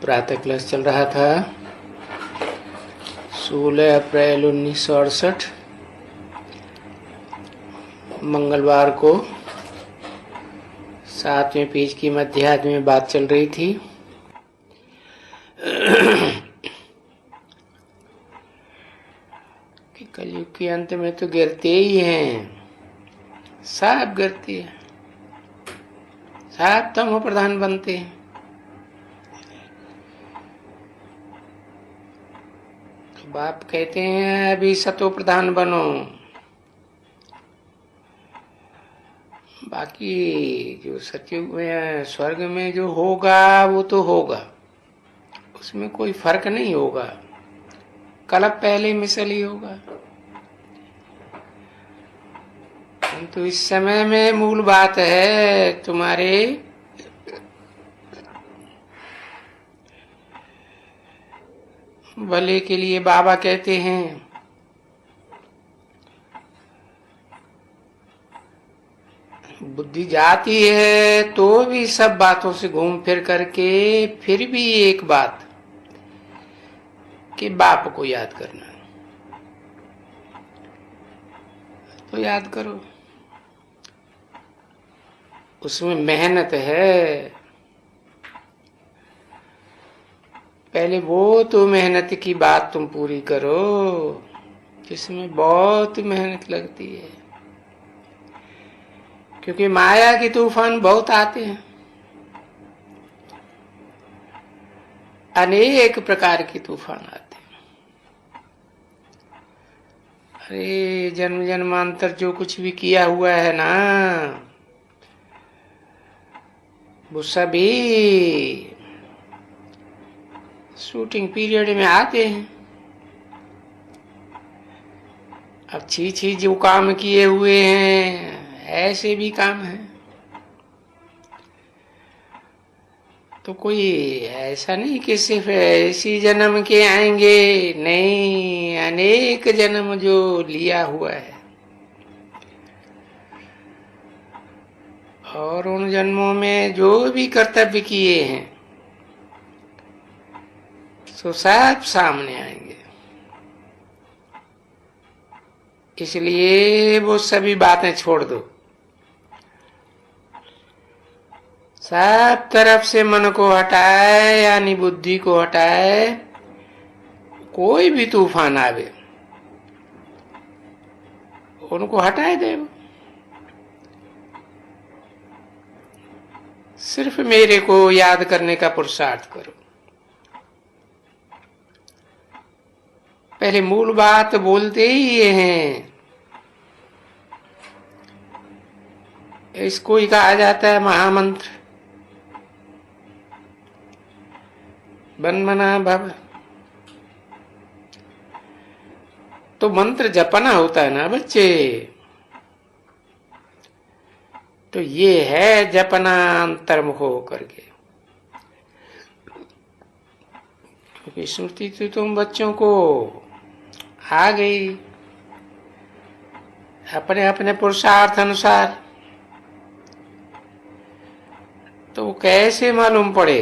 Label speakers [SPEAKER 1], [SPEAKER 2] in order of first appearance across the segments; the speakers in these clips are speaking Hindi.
[SPEAKER 1] प्रातः क्लास चल रहा था 16 अप्रैल 1968 मंगलवार को 7वें पेज की मध्याह्न में बात चल रही थी। कि कलयुग के अंत में तो गिरते ही हैं, सब गिरते हैं, सब तमो प्रधान बनते हैं। बाप कहते हैं अभी सतो प्रधान बनो, बाकी जो सतयुग में स्वर्ग में जो होगा वो तो होगा, उसमें कोई फर्क नहीं होगा, कलप पहले मिसल ही होगा। तो इस समय में मूल बात है तुम्हारे भले के लिए। बाबा कहते हैं बुद्धि जाती है तो भी सब बातों से घूम फिर करके फिर भी एक बात कि बाप को याद करना, तो याद करो, उसमें मेहनत है। पहले वो तो मेहनत की बात तुम पूरी करो जिसमें बहुत मेहनत लगती है, क्योंकि माया के तूफान बहुत आते हैं, अनेक प्रकार के तूफान आते हैं। अरे जन्म जन्मांतर जो कुछ भी किया हुआ है ना, वो सभी शूटिंग पीरियड में आते हैं। अच्छी चीज जो काम किए हुए हैं ऐसे भी काम है, तो कोई ऐसा नहीं कि सिर्फ इसी जन्म के आएंगे, नहीं, अनेक जन्म जो लिया हुआ है और उन जन्मों में जो भी कर्तव्य किए हैं तो सब सामने आएंगे। इसलिए वो सभी बातें छोड़ दो, सब तरफ से मन को हटाए, यानी बुद्धि को हटाए। कोई भी तूफान आवे उनको हटाए दे, सिर्फ मेरे को याद करने का पुरुषार्थ करो। पहले मूल बात बोलते ही ये हैं, इसको ही कहा जाता है महामंत्र, बन मना भव। तो मंत्र जपना होता है ना बच्चे, तो ये है जपना अंतर्मुख होकर के। क्योंकि स्मृति तो तुम बच्चों को आ गई अपने अपने पुरुषार्थ अनुसार, तो कैसे मालूम पड़े?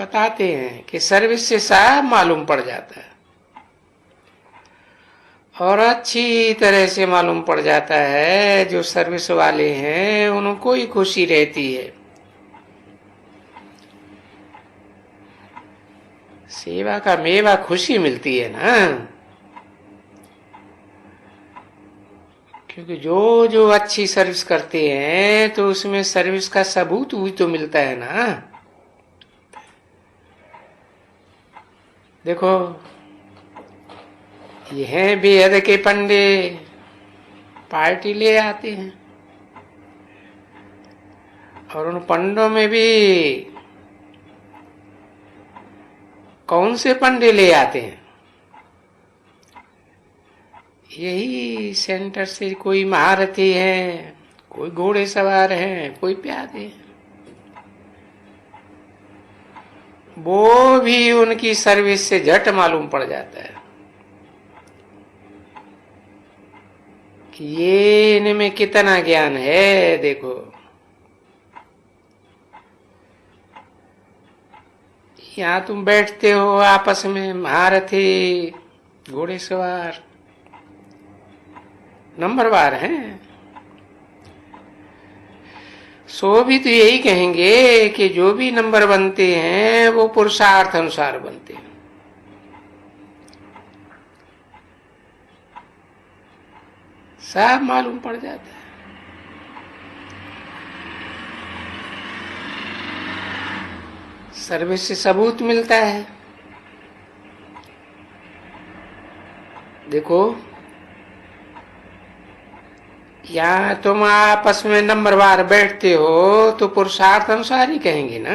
[SPEAKER 1] बताते हैं कि सर्विस से सब मालूम पड़ जाता है, और अच्छी तरह से मालूम पड़ जाता है। जो सर्विस वाले हैं उनको ही खुशी रहती है, सेवा का मेवा खुशी मिलती है ना। क्योंकि जो जो अच्छी सर्विस करते हैं तो उसमें सर्विस का सबूत भी तो मिलता है ना। देखो ये हैं बेहद के पंडे, पार्टी ले आते हैं, और उन पंडों में भी कौन से पंडे ले आते हैं? यही सेंटर से कोई महारथी है, कोई घोड़े सवार है, कोई प्यादे हैं। वो भी उनकी सर्विस से झट मालूम पड़ जाता है कि ये इनमें कितना ज्ञान है। देखो यहाँ तुम बैठते हो आपस में, महारथी घोड़े सवार नंबरवार हैं, सो भी तो यही कहेंगे कि जो भी नंबर बनते हैं वो पुरुषार्थ अनुसार बनते हैं। सब मालूम पड़ जाता है। सर्विस से सबूत मिलता है। देखो, यहाँ तुम आपस में नंबरवार बैठते हो तो पुरुषार्थ अनुसार ही कहेंगे ना।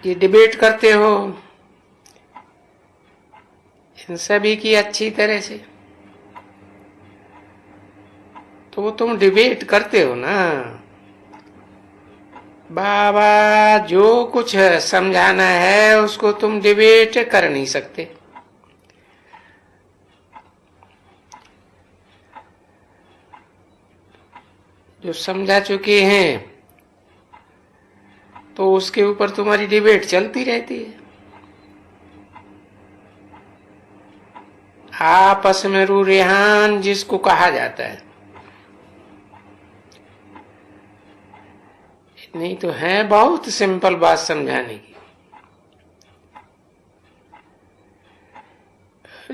[SPEAKER 1] ये डिबेट करते हो इन सभी की अच्छी तरह से, तो वो तुम डिबेट करते हो ना। बाबा जो कुछ समझाना है उसको तुम डिबेट कर नहीं सकते। जो समझा चुके हैं तो उसके ऊपर तुम्हारी डिबेट चलती रहती है। आपस में रू रेहान जिसको कहा जाता है, नहीं तो है बहुत सिंपल बात समझाने की।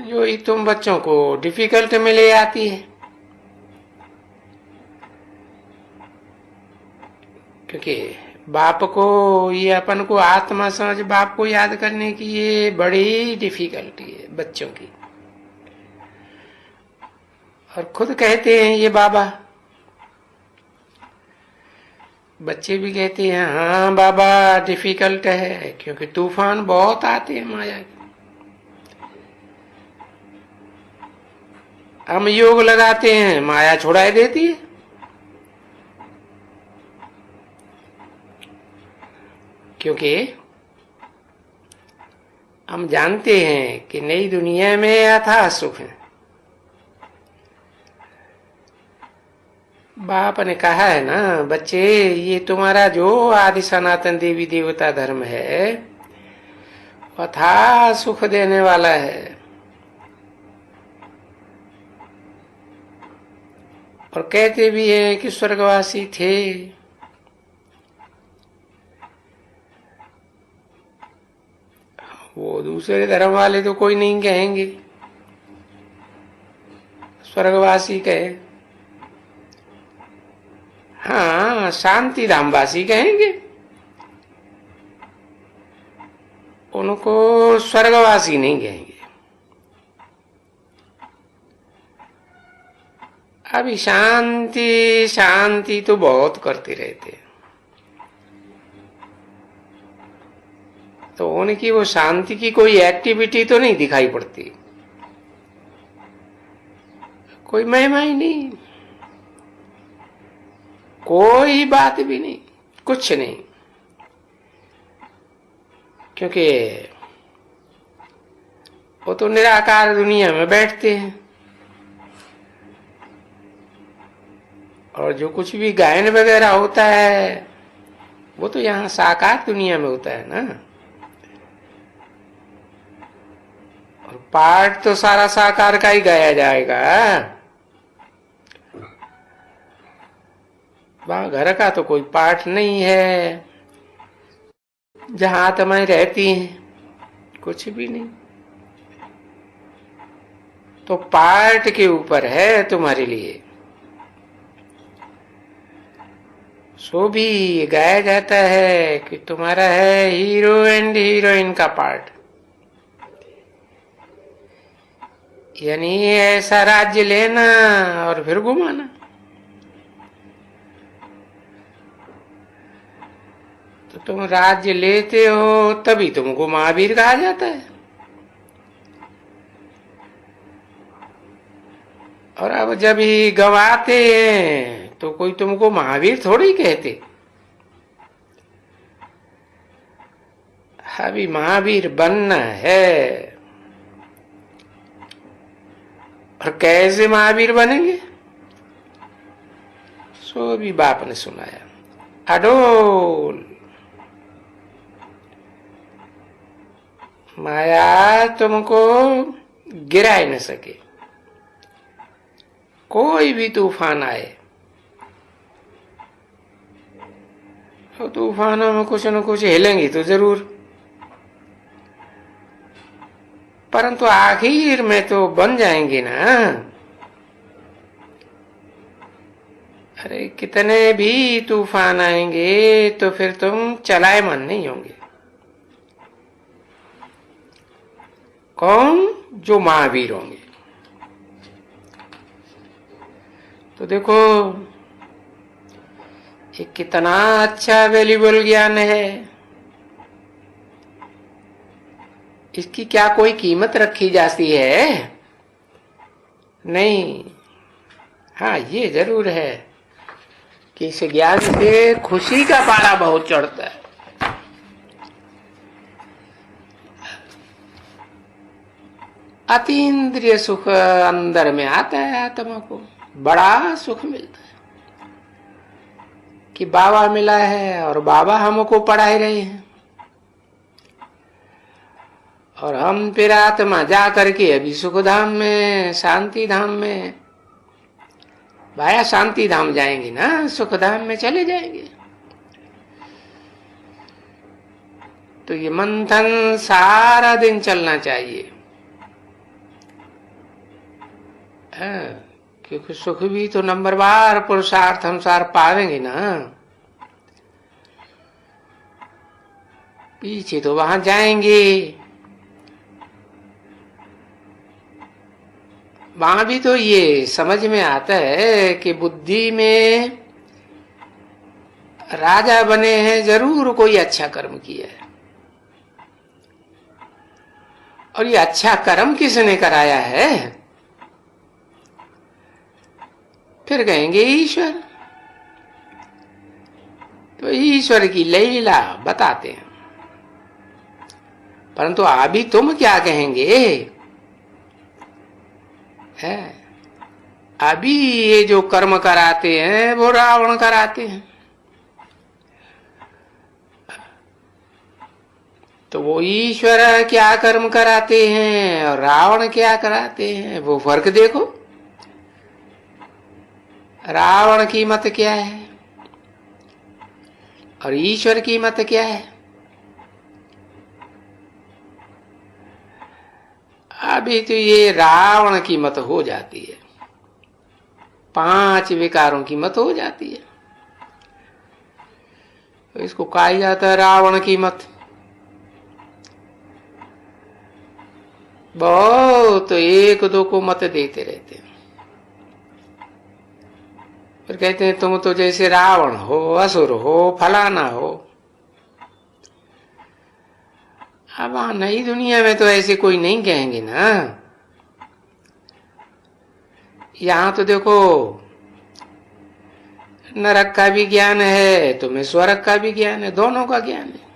[SPEAKER 1] जो ही तुम बच्चों को डिफिकल्ट में ले आती है, क्योंकि बाप को ये अपन को आत्मा समझ बाप को याद करने की ये बड़ी डिफिकल्टी है बच्चों की। और खुद कहते हैं ये बाबा, बच्चे भी कहते हैं हाँ बाबा डिफिकल्ट है, क्योंकि तूफान बहुत आते हैं माया के। हम योग लगाते हैं, माया छुड़ाई देती है। क्योंकि हम जानते हैं कि नई दुनिया में अथाह सुख है। बाप ने कहा है ना, बच्चे ये तुम्हारा जो आदि सनातन देवी देवता धर्म है अथाह सुख देने वाला है। और कहते भी हैं कि स्वर्गवासी थे। वो दूसरे धर्म वाले तो कोई नहीं कहेंगे, स्वर्गवासी कहे। हाँ, शांति धामवासी कहेंगे, उनको स्वर्गवासी नहीं कहेंगे। अभी शांति शांति तो बहुत करते रहते हैं, तो उनकी वो शांति की कोई एक्टिविटी तो नहीं दिखाई पड़ती, कोई महिमा ही नहीं, कोई बात भी नहीं, कुछ नहीं। क्योंकि वो तो निराकार दुनिया में बैठते हैं, और जो कुछ भी गायन वगैरह होता है वो तो यहाँ साकार दुनिया में होता है ना। और पाठ तो सारा साकार का ही गाया जाएगा। वहां घर का तो कोई पाठ नहीं है, जहां आत्माएं रहती हैं कुछ भी नहीं। तो पाठ के ऊपर है तुम्हारे लिए। सो भी गाया जाता है कि तुम्हारा है हीरो एंड हीरोइन का पार्ट, यानी ऐसा राज्य लेना और फिर घुमाना। तो तुम राज्य लेते हो तभी तुमको महावीर कहा जाता है। और अब जब ही गवाते हैं तो कोई तुमको महावीर थोड़ी कहते। अभी महावीर बनना है। और कैसे महावीर बनेंगे, सो भी बाप ने सुनाया। अडोल। माया तुमको गिरा ही न सके। कोई भी तूफान आए, तो तूफानों में कुछ न कुछ हिलेंगी तो जरूर, परंतु आखिर में तो बन जाएंगी ना। अरे कितने भी तूफान आएंगे तो फिर तुम चलायमान नहीं होंगे। कौन? जो महावीर होंगे। तो देखो ये कितना अच्छा वैल्यूबल ज्ञान है। इसकी क्या कोई कीमत रखी जाती है? नहीं। हाँ, ये जरूर है कि इस ज्ञान से खुशी का पारा बहुत चढ़ता है। अतीन्द्रिय सुख अंदर में आता है, आत्मा को बड़ा सुख मिलता है कि बाबा मिला है और बाबा हमको पढ़ा ही रहे हैं, और हम फिर आत्मा जा करके अभी सुख धाम में, शांति धाम में, भाया शांति धाम जाएंगे ना, सुख धाम में चले जाएंगे। तो ये मंथन सारा दिन चलना चाहिए, क्योंकि सुख भी तो नंबरवार पुरुषार्थ अनुसार पावेंगे ना। पीछे तो वहां जाएंगे, वहां भी तो ये समझ में आता है कि बुद्धि में राजा बने हैं, जरूर कोई अच्छा कर्म किया है। और ये अच्छा कर्म किसने कराया है? फिर कहेंगे ईश्वर। तो ईश्वर की लीला बताते हैं, परंतु अभी तुम क्या कहेंगे? है अभी ये जो कर्म कराते हैं वो रावण कराते हैं। तो वो ईश्वर क्या कर्म कराते हैं और रावण क्या कराते हैं, वो फर्क देखो। रावण की मत क्या है और ईश्वर की मत क्या है? अभी तो ये रावण की मत हो जाती है, 5 विकारों की मत हो जाती है। तो इसको कहा जाता है रावण की मत। बहुत एक दो को मत देते रहते हैं, फिर कहते हैं तुम तो जैसे रावण हो, असुर हो, फलाना हो। अब वहां नई दुनिया में तो ऐसे कोई नहीं कहेंगे ना। यहां तो देखो नरक का भी ज्ञान है, तुम्हें स्वर्ग का भी ज्ञान है, दोनों का ज्ञान है।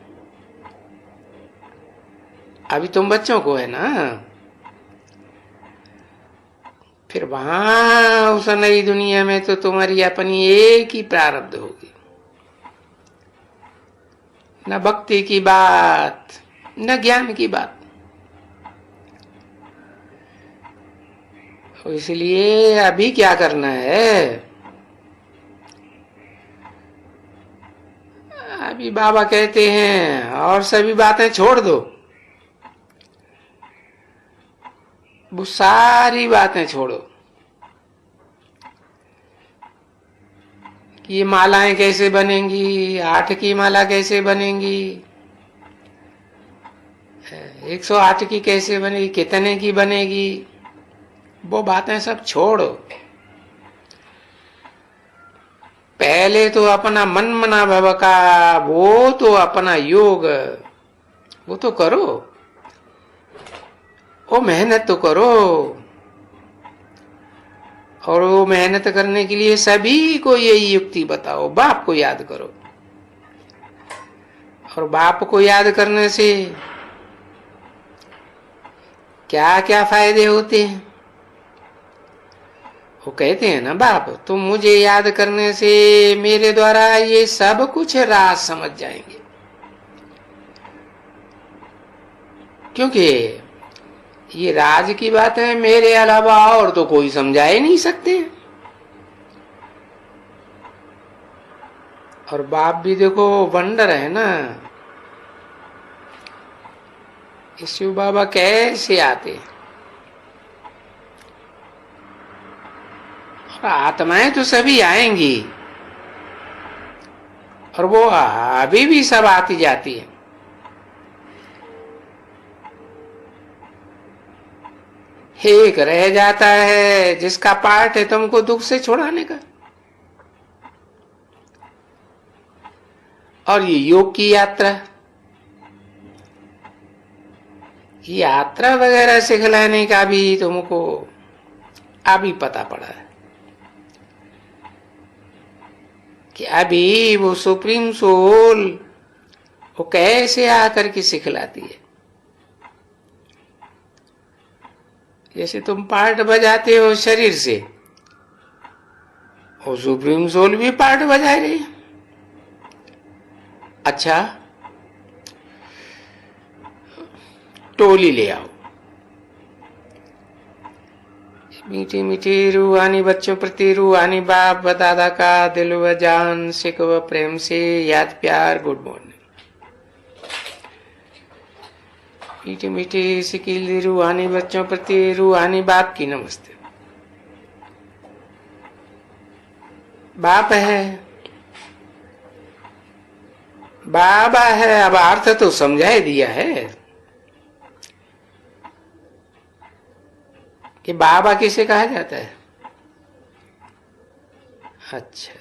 [SPEAKER 1] अभी तुम बच्चों को है ना, फिर वहां उस नई दुनिया में तो तुम्हारी अपनी एक ही प्रारब्ध होगी। न भक्ति की बात, न ज्ञान की बात। इसलिए अभी क्या करना है? अभी बाबा कहते हैं और सभी बातें छोड़ दो। वो सारी बातें छोड़ो कि ये मालाएं कैसे बनेंगी, 8 की माला कैसे बनेंगी, 108 की कैसे बनेगी, कितने की बनेगी, वो बातें सब छोड़ो। पहले तो अपना मन मना भव का वो तो अपना योग वो तो करो, वो मेहनत तो करो। और वो मेहनत करने के लिए सभी को यही युक्ति बताओ, बाप को याद करो। और बाप को याद करने से क्या क्या फायदे होते हैं वो कहते हैं ना, बाप तुम मुझे याद करने से मेरे द्वारा ये सब कुछ राज समझ जाएंगे, क्योंकि ये राज की बात है, मेरे अलावा और तो कोई समझा ही नहीं सकते। और बाप भी देखो वंडर है ना, शिव बाबा कैसे आते, और आत्माएं तो सभी आएंगी, और वो अभी भी सब आती जाती है। एक रह जाता है जिसका पार्ट है तुमको दुख से छुड़ाने का। और ये योग की यात्रा वगैरह सिखलाने का भी तुमको अभी पता पड़ा है कि अभी वो सुप्रीम सोल वो कैसे आकर के सिखलाती है। जैसे तुम पार्ट बजाते हो शरीर से, वो सुप्रीम सोल भी पार्ट बजा रही है। अच्छा, टोली ले आओ, मीठी मीठी रूहानी बच्चों प्रति रूहानी बाप व दादा का दिल व जान सिख व प्रेम से याद प्यार गुड मॉर्निंग। मीठी मीठी सिकीली रूहानी बच्चों प्रति रूहानी बाप की नमस्ते। बाप है, बाबा है, अब अर्थ तो समझा ही दिया है कि बाबा किसे कहा जाता है। अच्छा,